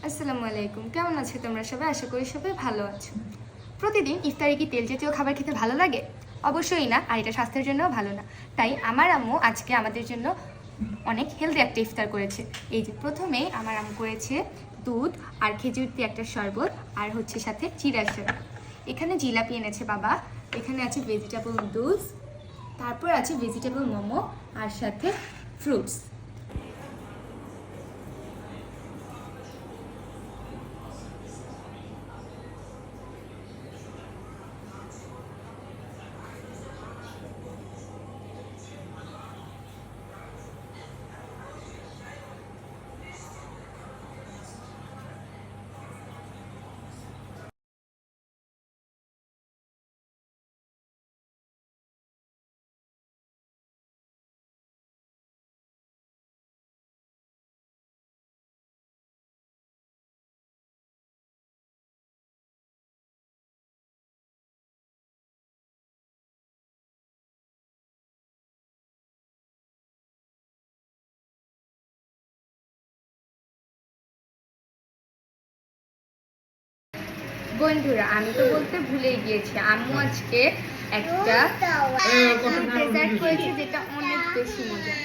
আসসালামু আলাইকুম, কেমন আছো তোমরা সবাই? আশা করি সবাই ভালো আছো। প্রতিদিন ইফতারে কি তেল জাতীয় খাবার খেতে ভালো লাগে? অবশ্যই না, আর এটা স্বাস্থ্যের জন্যও ভালো না। তাই আমার আম্মু আজকে আমাদের জন্য অনেক হেলদি একটা ইফতার করেছে। এই যে প্রথমেই আমার আম্মু করেছে দুধ আর খেজুর দিয়ে একটা শরবত, আর হচ্ছে সাথে চিড়ার শরবত। এখানে জিলাপি এনেছে বাবা, এখানে আছে ভেজিটেবল নুডলস, তারপর আছে ভেজিটেবল মোমো, আর সাথে ফ্রুটস। বন্ধুরা, আমি তো বলতে ভুলেই গিয়েছি, আম্মু আজকে একটা ডেজার্ট করেছে যেটা অনেক বেশি মজা।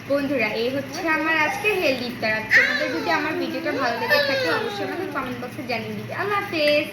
বন্ধুরা, এই হচ্ছে আমার আজকে হেলদি ইফতার। তোমাদের যদি আমার ভিডিওটা ভালো লেগে থাকে অবশ্যই আমাকে কমেন্ট বক্সে জানিয়ে দিবে। আল্লাহ হাফেজ।